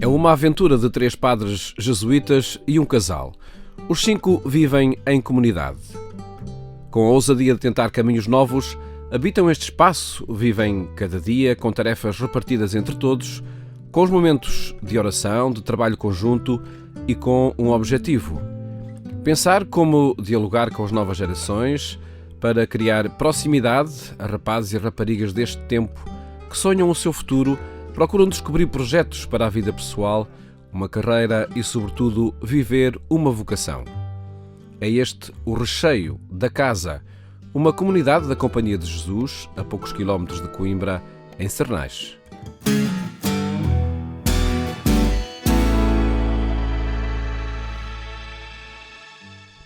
É uma aventura de 3 padres jesuítas e um casal. Os 5 vivem em comunidade. Com a ousadia de tentar caminhos novos, habitam este espaço, vivem cada dia com tarefas repartidas entre todos, com os momentos de oração, de trabalho conjunto e com um objetivo: pensar como dialogar com as novas gerações para criar proximidade a rapazes e raparigas deste tempo que sonham o seu futuro, procuram descobrir projetos para a vida pessoal, uma carreira e, sobretudo, viver uma vocação. É este o Recheio da Casa, uma comunidade da Companhia de Jesus, a poucos quilómetros de Coimbra, em Sernais.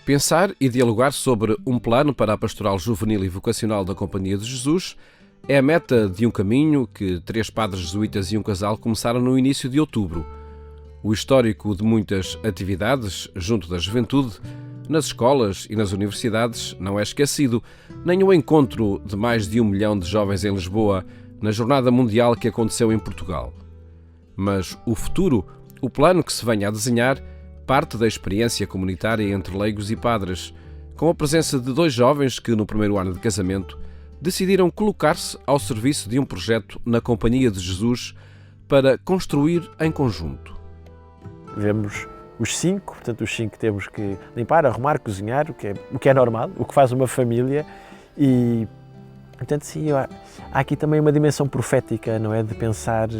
Pensar e dialogar sobre um plano para a pastoral juvenil e vocacional da Companhia de Jesus é a meta de um caminho que 3 padres jesuítas e um casal começaram no início de outubro. O histórico de muitas atividades junto da juventude, nas escolas e nas universidades, não é esquecido, nem o encontro de mais de 1 milhão de jovens em Lisboa na Jornada Mundial que aconteceu em Portugal. Mas o futuro, o plano que se venha a desenhar, parte da experiência comunitária entre leigos e padres, com a presença de 2 jovens que, no primeiro ano de casamento, decidiram colocar-se ao serviço de um projeto na Companhia de Jesus para construir em conjunto. Vemos os 5, portanto os 5 temos que limpar, arrumar, cozinhar, o que é normal, o que faz uma família e, portanto, sim, há aqui também uma dimensão profética, não é? De pensar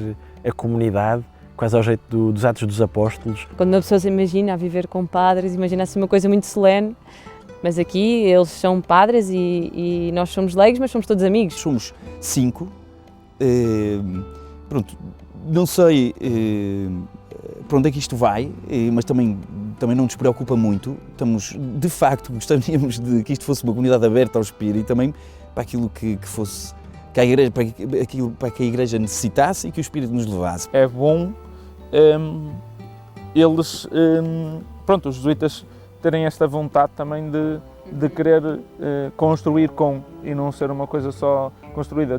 a comunidade, quase ao jeito dos Atos dos Apóstolos. Quando uma pessoa se imagina a viver com padres, imagina-se uma coisa muito solene, mas aqui eles são padres e nós somos leigos, mas somos todos amigos. Somos 5, pronto, não sei para onde é que isto vai, mas também não nos preocupa muito. Estamos, de facto, gostaríamos de que isto fosse uma comunidade aberta ao Espírito e também para aquilo que fosse, que a igreja, para que a Igreja necessitasse e que o Espírito nos levasse. É bom eles, pronto, os jesuítas terem esta vontade também de querer construir com, e não ser uma coisa só construída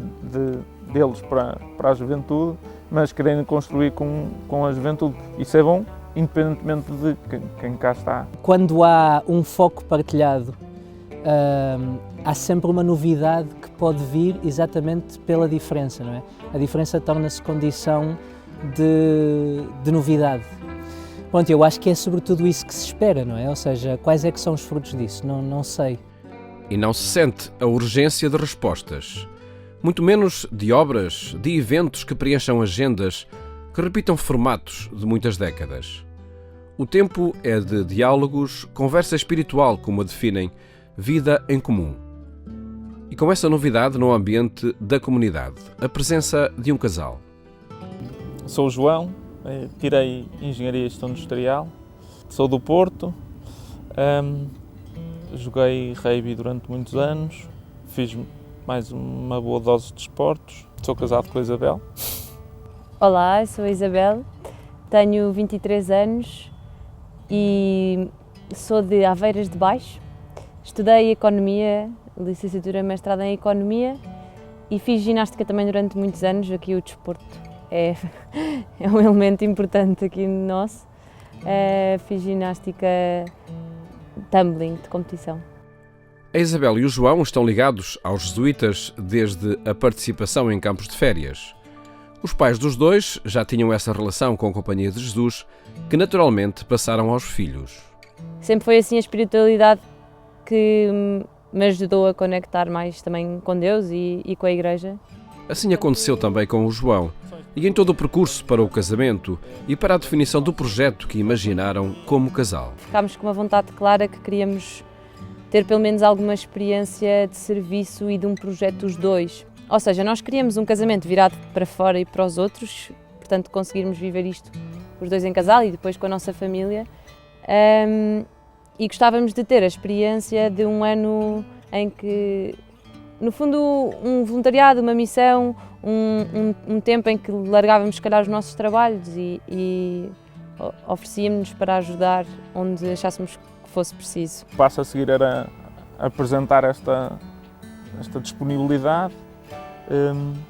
deles para a juventude, mas quererem construir com a juventude. Isso é bom, independentemente de quem cá está. Quando há um foco partilhado, há sempre uma novidade que pode vir exatamente pela diferença, não é? A diferença torna-se condição de novidade. Pronto, eu acho que é sobretudo isso que se espera, não é? Ou seja, quais é que são os frutos disso? Não sei. E não se sente a urgência de respostas, muito menos de obras, de eventos que preencham agendas, que repitam formatos de muitas décadas. O tempo é de diálogos, conversa espiritual, como a definem, vida em comum. E com essa novidade no ambiente da comunidade, a presença de um casal. Sou o João, tirei Engenharia e Gestão Industrial, sou do Porto, joguei rugby durante muitos anos, fiz mais uma boa dose de desportos, sou casado com a Isabel. Olá, eu sou a Isabel, tenho 23 anos e sou de Aveiras de Baixo. Estudei Economia, licenciatura mestrada em Economia e fiz ginástica também durante muitos anos. Aqui o desporto é um elemento importante aqui no nosso. Fiz ginástica tumbling de competição. A Isabel e o João estão ligados aos jesuítas desde a participação em campos de férias. Os pais dos 2 já tinham essa relação com a Companhia de Jesus, que naturalmente passaram aos filhos. Sempre foi assim a espiritualidade que me ajudou a conectar mais também com Deus e com a Igreja. Assim aconteceu também com o João, e em todo o percurso para o casamento e para a definição do projeto que imaginaram como casal. Ficámos com uma vontade clara que queríamos ter pelo menos alguma experiência de serviço e de um projeto os 2. Ou seja, nós queríamos um casamento virado para fora e para os outros, portanto conseguirmos viver isto os 2 em casal e depois com a nossa família. E gostávamos de ter a experiência de um ano em que, no fundo, um voluntariado, uma missão, um tempo em que largávamos, se calhar, os nossos trabalhos e oferecíamos-nos para ajudar onde achássemos que fosse preciso. O passo a seguir era apresentar esta disponibilidade.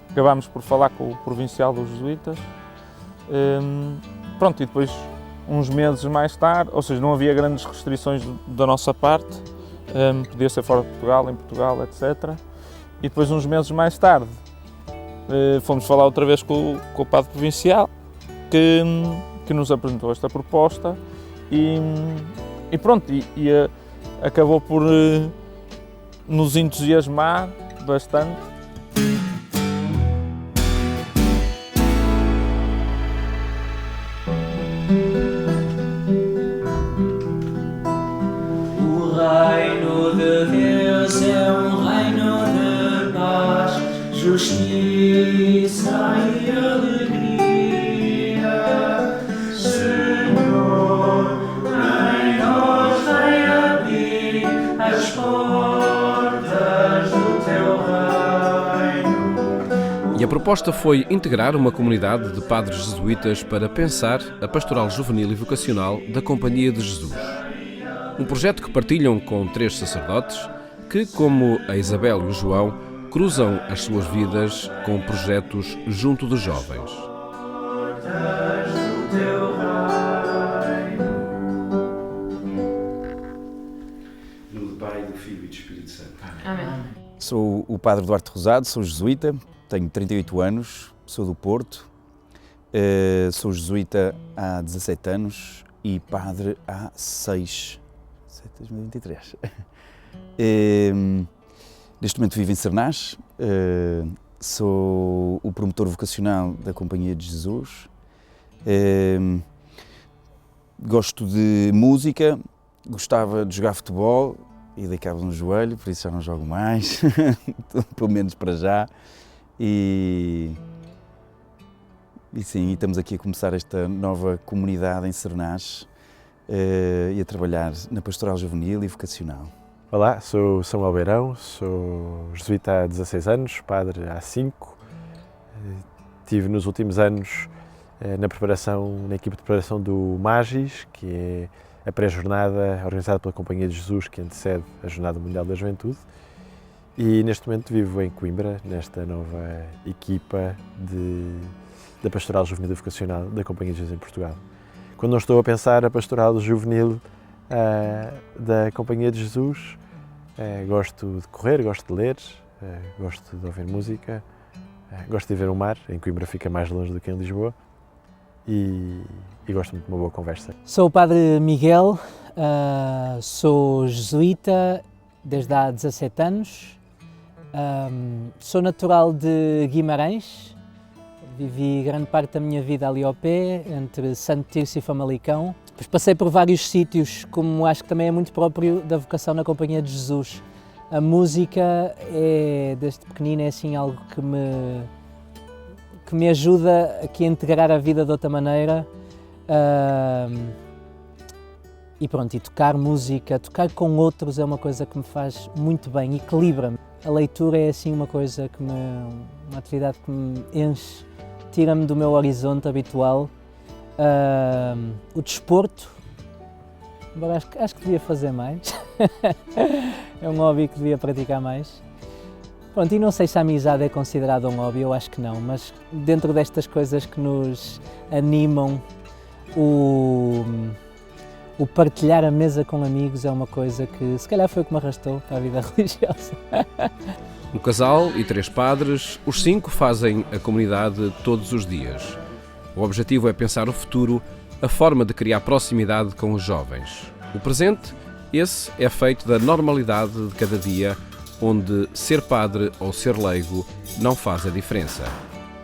Acabámos por falar com o provincial dos jesuítas pronto, e depois uns meses mais tarde, ou seja, não havia grandes restrições da nossa parte, podia ser fora de Portugal, em Portugal, etc. E depois uns meses mais tarde fomos falar outra vez com o padre provincial que nos apresentou esta proposta e pronto, acabou por nos entusiasmar bastante. O reino de Deus é reino de paz, justiça e alegria. Senhor, em nós vem abrir as portas do teu reino. E a proposta foi integrar uma comunidade de padres jesuítas para pensar a pastoral juvenil e vocacional da Companhia de Jesus. Um projeto que partilham com 3 sacerdotes que, como a Isabel e o João, cruzam as suas vidas com projetos junto dos jovens. No do Pai, do Filho e do Espírito Santo. Amém. Sou o padre Duarte Rosado, sou jesuíta, tenho 38 anos, sou do Porto, sou jesuíta há 17 anos e padre há 2023. Neste momento vivo em Sernás, sou o promotor vocacional da Companhia de Jesus, gosto de música, gostava de jogar futebol e dei cabo de um joelho, por isso já não jogo mais, pelo menos para já. E sim, estamos aqui a começar esta nova comunidade em Sernás e a trabalhar na pastoral juvenil e vocacional. Olá, sou Samuel Beirão, sou jesuíta há 16 anos, padre há 5. Tive nos últimos anos na equipa de preparação do Magis, que é a pré-jornada organizada pela Companhia de Jesus, que antecede a Jornada Mundial da Juventude. E neste momento vivo em Coimbra, nesta nova equipa da pastoral juvenil e vocacional da Companhia de Jesus em Portugal. Quando não estou a pensar a pastoral juvenil da Companhia de Jesus, gosto de correr, gosto de ler, gosto de ouvir música, gosto de ver o mar. Em Coimbra fica mais longe do que em Lisboa e gosto muito de uma boa conversa. Sou o padre Miguel, sou jesuíta desde há 17 anos, sou natural de Guimarães, vivi grande parte da minha vida ali ao pé, entre Santo Tirso e Famalicão. Depois passei por vários sítios, como acho que também é muito próprio da vocação na Companhia de Jesus. A música, desde pequenino, é assim algo que me ajuda aqui a integrar a vida de outra maneira. E pronto, e tocar música, tocar com outros é uma coisa que me faz muito bem, equilibra-me. A leitura é assim uma coisa uma atividade que me enche, tira-me do meu horizonte habitual. O desporto, embora acho que devia fazer mais, é um hobby que devia praticar mais. Pronto, e não sei se a amizade é considerada um hobby, eu acho que não, mas dentro destas coisas que nos animam, o partilhar a mesa com amigos é uma coisa que se calhar foi o que me arrastou para a vida religiosa. Um casal e 3 padres, os 5 fazem a comunidade todos os dias. O objetivo é pensar o futuro, a forma de criar proximidade com os jovens. O presente, esse é feito da normalidade de cada dia, onde ser padre ou ser leigo não faz a diferença.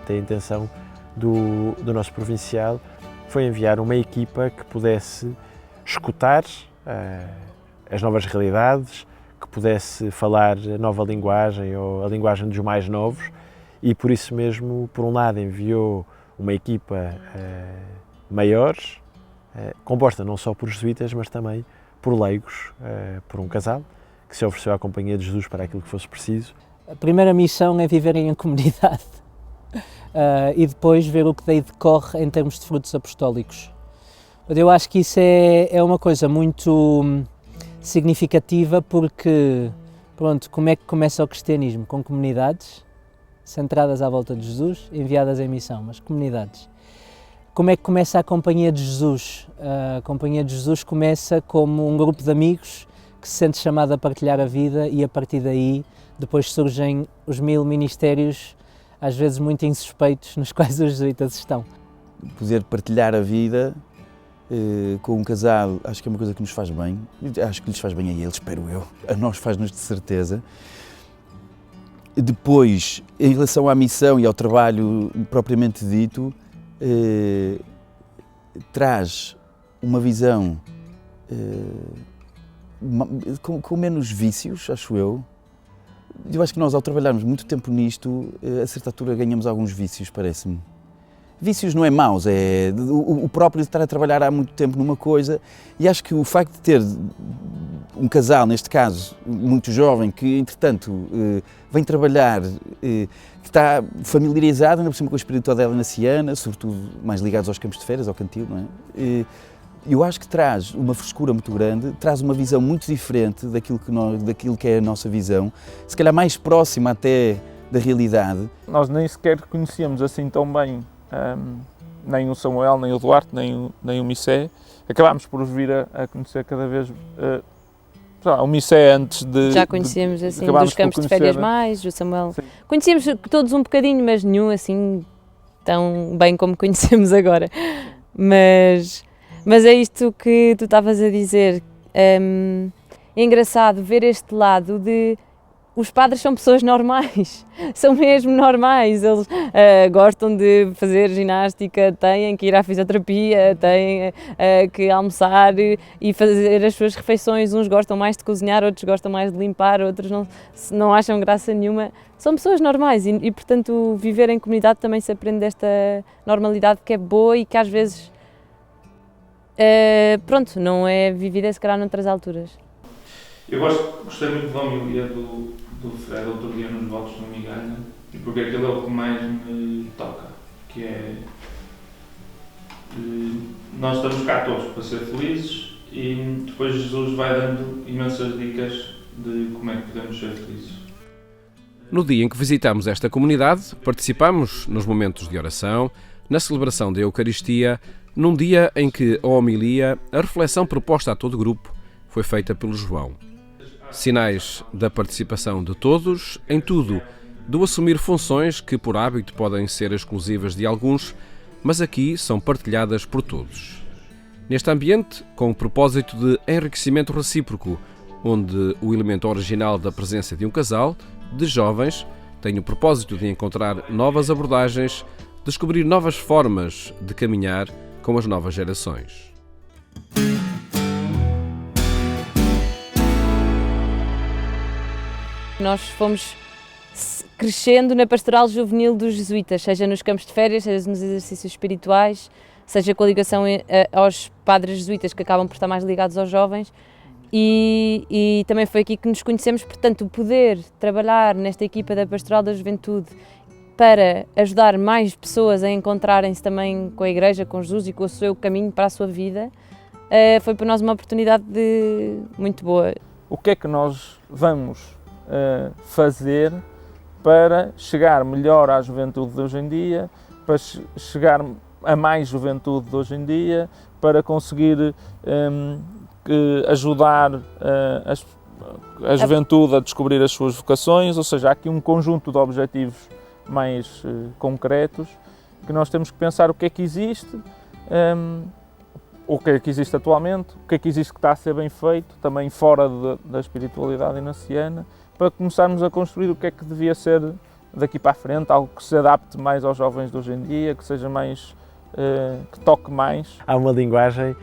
A intenção do nosso provincial foi enviar uma equipa que pudesse escutar as novas realidades, que pudesse falar a nova linguagem ou a linguagem dos mais novos e por isso mesmo, por um lado, enviou uma equipa maior, composta não só por jesuítas, mas também por leigos, por um casal, que se ofereceu à Companhia de Jesus para aquilo que fosse preciso. A primeira missão é viverem em comunidade e depois ver o que daí decorre em termos de frutos apostólicos. Eu acho que isso é uma coisa muito significativa porque, pronto, como é que começa o cristianismo? Com comunidades centradas à volta de Jesus, enviadas em missão, mas comunidades. Como é que começa a Companhia de Jesus? A Companhia de Jesus começa como um grupo de amigos que se sente chamado a partilhar a vida e a partir daí depois surgem os 1000 ministérios, às vezes muito insuspeitos, nos quais os jesuítas estão. Poder partilhar a vida com um casal, acho que é uma coisa que nos faz bem, acho que lhes faz bem a eles, espero eu, a nós faz-nos de certeza. Depois, em relação à missão e ao trabalho propriamente dito, traz uma visão com menos vícios, acho eu. Eu acho que nós, ao trabalharmos muito tempo nisto, a certa altura ganhamos alguns vícios, parece-me. Vícios não é maus, é o próprio de estar a trabalhar há muito tempo numa coisa, e acho que o facto de ter um casal, neste caso, muito jovem, que entretanto vem trabalhar, que está familiarizado, ainda por cima com a espiritualidade naciana, sobretudo mais ligados aos campos de férias, ao cantil, não é? Eu acho que traz uma frescura muito grande, traz uma visão muito diferente daquilo que é a nossa visão, se calhar mais próxima até da realidade. Nós nem sequer conhecíamos assim tão bem nem o Samuel, nem o Duarte, nem o Missé. Acabámos por os vir a conhecer cada vez. O Missé antes de... Já conhecíamos assim dos campos de férias mais, o Samuel. Sim. Conhecíamos todos um bocadinho, mas nenhum assim tão bem como conhecemos agora. Mas é isto que tu estavas a dizer. É engraçado ver este lado de... Os padres são pessoas normais, são mesmo normais, eles gostam de fazer ginástica, têm que ir à fisioterapia, têm que almoçar e fazer as suas refeições, uns gostam mais de cozinhar, outros gostam mais de limpar, outros não acham graça nenhuma. São pessoas normais e, portanto, viver em comunidade também se aprende desta normalidade que é boa e que às vezes, não é vivida se calhar noutras alturas. Eu gostei muito da homilia do Fred outro dia nos votos do Migalha, porque aquilo é o que mais me toca, que é nós estamos cá todos para ser felizes e depois Jesus vai dando imensas dicas de como é que podemos ser felizes. No dia em que visitamos esta comunidade, participamos nos momentos de oração, na celebração da Eucaristia, num dia em que a homilia, a reflexão proposta a todo o grupo, foi feita pelo João. Sinais da participação de todos em tudo, do assumir funções que por hábito podem ser exclusivas de alguns, mas aqui são partilhadas por todos. Neste ambiente, com o propósito de enriquecimento recíproco, onde o elemento original da presença de um casal, de jovens, tem o propósito de encontrar novas abordagens, descobrir novas formas de caminhar com as novas gerações. Nós fomos crescendo na pastoral juvenil dos jesuítas, seja nos campos de férias, seja nos exercícios espirituais, seja com a ligação aos padres jesuítas que acabam por estar mais ligados aos jovens e também foi aqui que nos conhecemos, portanto o poder trabalhar nesta equipa da pastoral da juventude para ajudar mais pessoas a encontrarem-se também com a Igreja, com Jesus e com o seu caminho para a sua vida, foi para nós uma oportunidade muito boa. O que é que nós vamos fazer para chegar melhor à juventude de hoje em dia, para chegar a mais juventude de hoje em dia, para conseguir ajudar a juventude a descobrir as suas vocações, ou seja, há aqui um conjunto de objetivos mais concretos que nós temos que pensar o que é que existe, o que é que existe atualmente, o que é que existe que está a ser bem feito, também fora da espiritualidade inaciana, para começarmos a construir o que é que devia ser daqui para a frente, algo que se adapte mais aos jovens de hoje em dia, que seja mais, que toque mais. Há uma linguagem,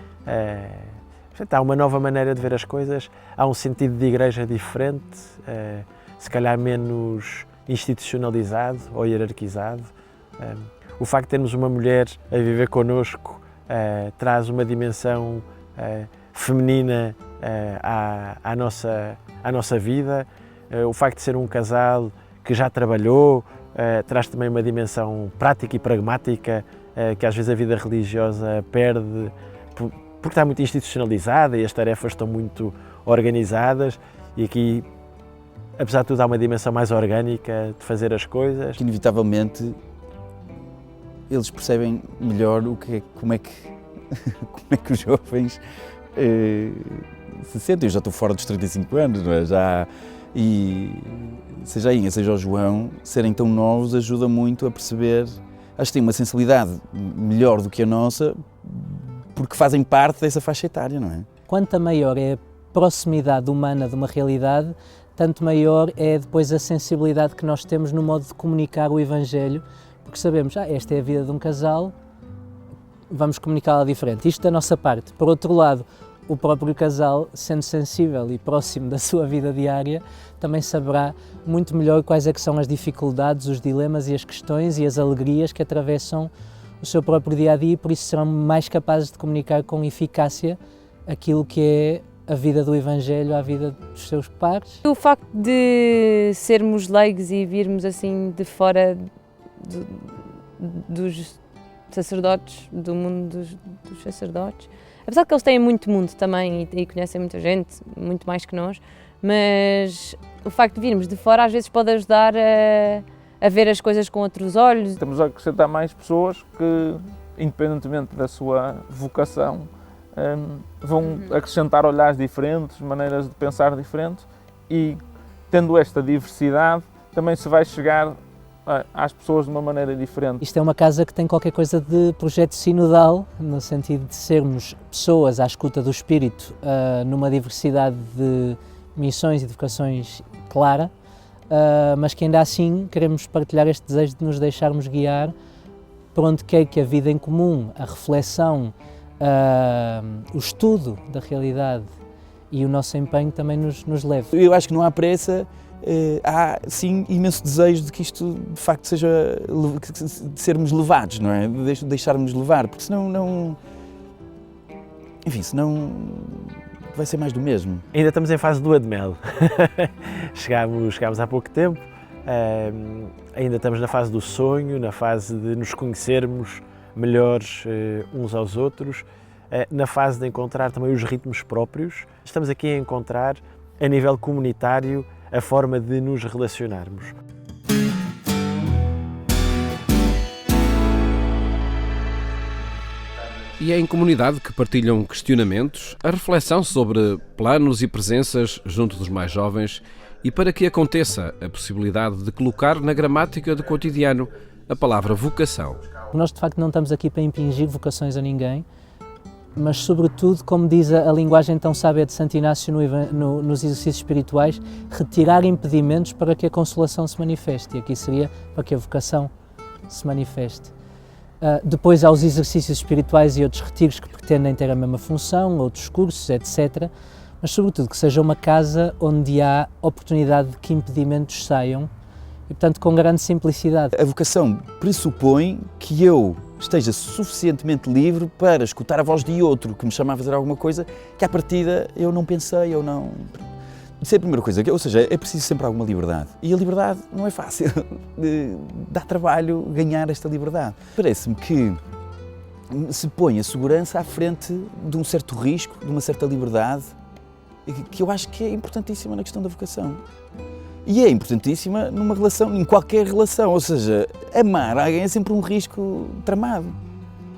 há uma nova maneira de ver as coisas, há um sentido de igreja diferente, se calhar menos institucionalizado ou hierarquizado. O facto de termos uma mulher a viver connosco traz uma dimensão feminina à nossa vida. O facto de ser um casal que já trabalhou traz também uma dimensão prática e pragmática que às vezes a vida religiosa perde porque está muito institucionalizada e as tarefas estão muito organizadas e aqui, apesar de tudo, há uma dimensão mais orgânica de fazer as coisas. Que inevitavelmente eles percebem melhor como é que os jovens se sentem. Eu já estou fora dos 35 anos, não é? E seja a Inha, seja o João, serem tão novos ajuda muito a perceber. Acho que têm uma sensibilidade melhor do que a nossa, porque fazem parte dessa faixa etária, não é? Quanto maior é a proximidade humana de uma realidade, tanto maior é depois a sensibilidade que nós temos no modo de comunicar o Evangelho, porque sabemos, esta é a vida de um casal, vamos comunicá-la diferente. Isto da nossa parte. Por outro lado, o próprio casal, sendo sensível e próximo da sua vida diária, também saberá muito melhor quais é que são as dificuldades, os dilemas e as questões e as alegrias que atravessam o seu próprio dia-a-dia, e por isso serão mais capazes de comunicar com eficácia aquilo que é a vida do Evangelho à vida dos seus pares. O facto de sermos leigos e virmos assim de fora dos sacerdotes, do mundo dos sacerdotes, apesar que eles têm muito mundo também e conhecem muita gente, muito mais que nós, mas o facto de virmos de fora às vezes pode ajudar a ver as coisas com outros olhos. Temos a acrescentar mais pessoas que, independentemente da sua vocação, vão acrescentar olhares diferentes, maneiras de pensar diferentes, e tendo esta diversidade também se vai chegar às pessoas de uma maneira diferente. Isto é uma casa que tem qualquer coisa de projeto sinodal, no sentido de sermos pessoas à escuta do Espírito, numa diversidade de missões e de vocações clara, mas que ainda assim queremos partilhar este desejo de nos deixarmos guiar por onde quer que a vida em comum, a reflexão, o estudo da realidade e o nosso empenho também nos leve. Eu acho que não há pressa. Há sim imenso desejo de que isto de facto seja, de sermos levados, não é? De deixarmos levar, porque senão senão vai ser mais do mesmo. Ainda estamos em fase de lua de mel. chegámos há pouco tempo, ainda estamos na fase do sonho, na fase de nos conhecermos melhores uns aos outros, na fase de encontrar também os ritmos próprios. Estamos aqui a encontrar, a nível comunitário, a forma de nos relacionarmos. E é em comunidade que partilham questionamentos, a reflexão sobre planos e presenças junto dos mais jovens, e para que aconteça a possibilidade de colocar na gramática do cotidiano a palavra vocação. Nós de facto não estamos aqui para impingir vocações a ninguém, mas sobretudo, como diz a linguagem tão sábia de Santo Inácio nos exercícios espirituais, retirar impedimentos para que a consolação se manifeste, e aqui seria para que a vocação se manifeste. Depois há os exercícios espirituais e outros retiros que pretendem ter a mesma função, outros cursos, etc. Mas sobretudo que seja uma casa onde há oportunidade de que impedimentos saiam, e portanto com grande simplicidade. A vocação pressupõe que eu esteja suficientemente livre para escutar a voz de outro que me chama a fazer alguma coisa que à partida eu não pensei, eu não... Isso é a primeira coisa, ou seja, é preciso sempre alguma liberdade. E a liberdade não é fácil, dá trabalho ganhar esta liberdade. Parece-me que se põe a segurança à frente de um certo risco, de uma certa liberdade, que eu acho que é importantíssima na questão da vocação. E é importantíssima numa relação, em qualquer relação, ou seja, amar alguém é sempre um risco tramado.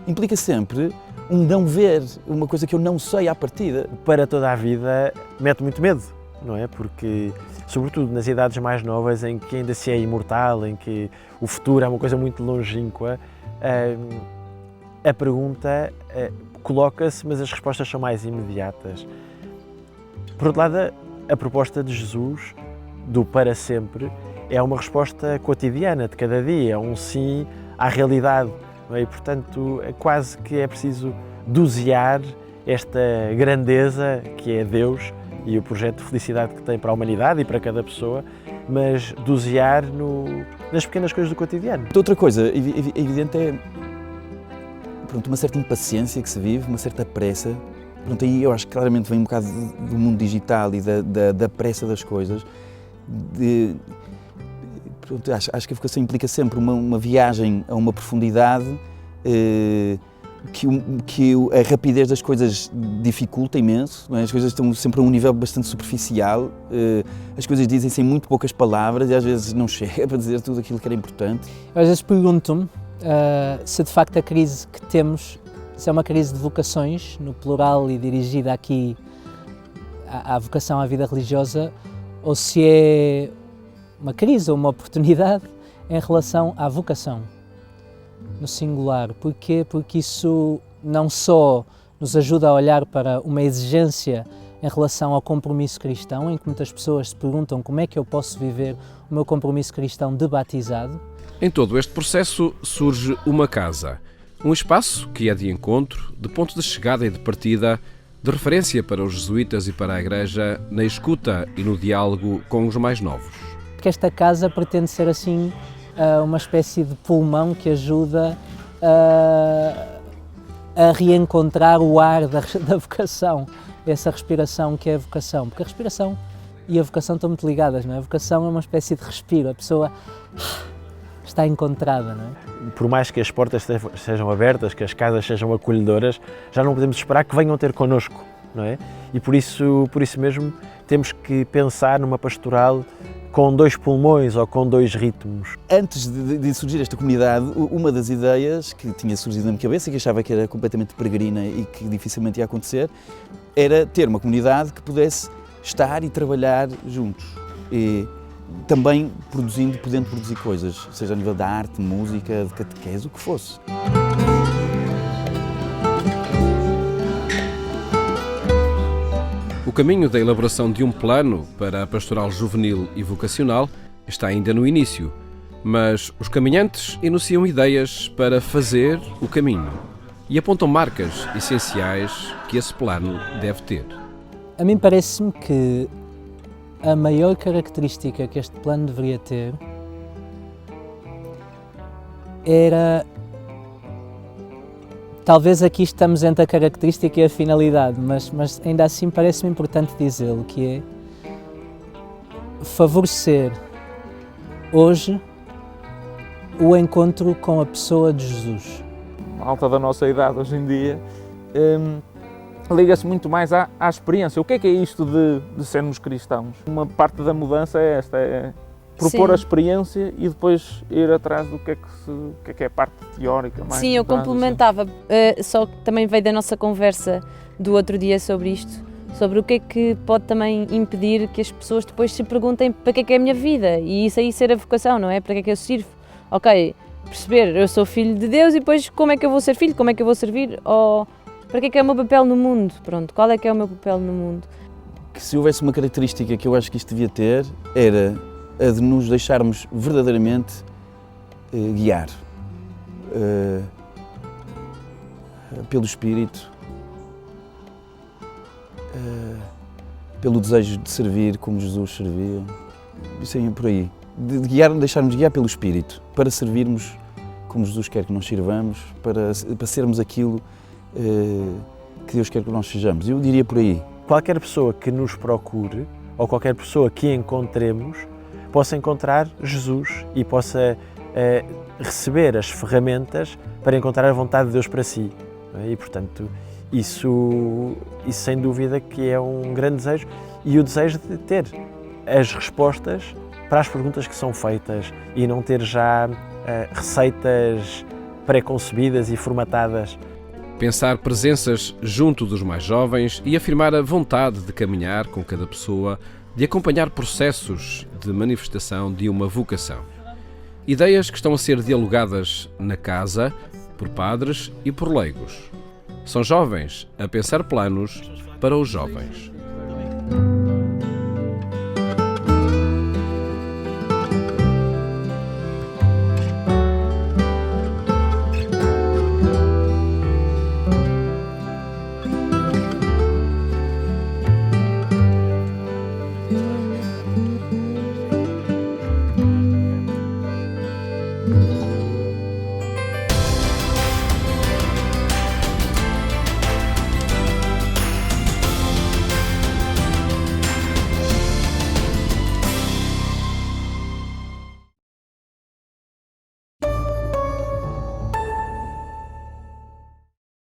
Implica sempre um não ver, uma coisa que eu não sei à partida. Para toda a vida mete muito medo, não é? Porque, sobretudo nas idades mais novas, em que ainda se é imortal, em que o futuro é uma coisa muito longínqua, a pergunta coloca-se, mas as respostas são mais imediatas. Por outro lado, a proposta de Jesus, do para sempre, é uma resposta cotidiana, de cada dia, é um sim à realidade, não é? E, portanto, quase que é preciso dosear esta grandeza que é Deus e o projeto de felicidade que tem para a humanidade e para cada pessoa, mas dosear nas pequenas coisas do cotidiano. Outra coisa evidente é uma certa impaciência que se vive, uma certa pressa. Aí eu acho que claramente vem um bocado do mundo digital e da pressa das coisas. Acho que a vocação implica sempre uma viagem a uma profundidade que a rapidez das coisas dificulta imenso, não é? As coisas estão sempre a um nível bastante superficial, as coisas dizem-se em muito poucas palavras e às vezes não chega para dizer tudo aquilo que era importante. Às vezes pergunto-me, se de facto a crise que temos, se é uma crise de vocações, no plural e dirigida aqui à vocação à vida religiosa, ou se é uma crise ou uma oportunidade em relação à vocação, no singular. Porquê? Porque isso não só nos ajuda a olhar para uma exigência em relação ao compromisso cristão, em que muitas pessoas se perguntam como é que eu posso viver o meu compromisso cristão de batizado. Em todo este processo surge uma casa, um espaço que é de encontro, de ponto de chegada e de partida, de referência para os jesuítas e para a Igreja na escuta e no diálogo com os mais novos. Porque esta casa pretende ser assim uma espécie de pulmão que ajuda a reencontrar o ar da vocação, essa respiração que é a vocação, porque a respiração e a vocação estão muito ligadas, não é? A vocação é uma espécie de respiro, a pessoa está encontrada, não é? Por mais que as portas sejam abertas, que as casas sejam acolhedoras, já não podemos esperar que venham ter connosco, não é? E por isso mesmo temos que pensar numa pastoral com 2 pulmões ou com 2 ritmos. Antes de surgir esta comunidade, uma das ideias que tinha surgido na minha cabeça, que achava que era completamente peregrina e que dificilmente ia acontecer, era ter uma comunidade que pudesse estar e trabalhar juntos. E também podendo produzir coisas, seja a nível da arte, música, de catequese, o que fosse. O caminho da elaboração de um plano para a pastoral juvenil e vocacional está ainda no início, mas os caminhantes enunciam ideias para fazer o caminho e apontam marcas essenciais que esse plano deve ter. A mim parece-me que a maior característica que este plano deveria ter era... Talvez aqui estamos entre a característica e a finalidade, mas ainda assim parece-me importante dizê-lo, que é favorecer hoje o encontro com a pessoa de Jesus. A malta da nossa idade hoje em dia liga-se muito mais à experiência. O que é isto de sermos cristãos? Uma parte da mudança é esta, é propor Sim. a experiência e depois ir atrás do que é a parte teórica. Mais Sim, eu complementava, só que também veio da nossa conversa do outro dia sobre isto, sobre o que é que pode também impedir que as pessoas depois se perguntem para que é a minha vida, e isso aí ser a vocação, não é? Para que é que eu sirvo? Ok, perceber, eu sou filho de Deus e depois como é que eu vou ser filho, como é que eu vou servir, ou para que é o meu papel no mundo? Pronto, qual é que é o meu papel no mundo? Que se houvesse uma característica que eu acho que isto devia ter, era a de nos deixarmos verdadeiramente guiar pelo Espírito, pelo desejo de servir como Jesus servia, isso aí por aí, de deixarmos guiar pelo Espírito, para servirmos como Jesus quer que nós sirvamos, para sermos aquilo que Deus quer que nós sejamos. Eu diria por aí. Qualquer pessoa que nos procure, ou qualquer pessoa que encontremos, possa encontrar Jesus e possa receber as ferramentas para encontrar a vontade de Deus para si. E, portanto, isso sem dúvida que é um grande desejo, e o desejo de ter as respostas para as perguntas que são feitas e não ter já receitas pré-concebidas e formatadas. Pensar presenças junto dos mais jovens e afirmar a vontade de caminhar com cada pessoa, de acompanhar processos de manifestação de uma vocação. Ideias que estão a ser dialogadas na casa, por padres e por leigos. São jovens a pensar planos para os jovens.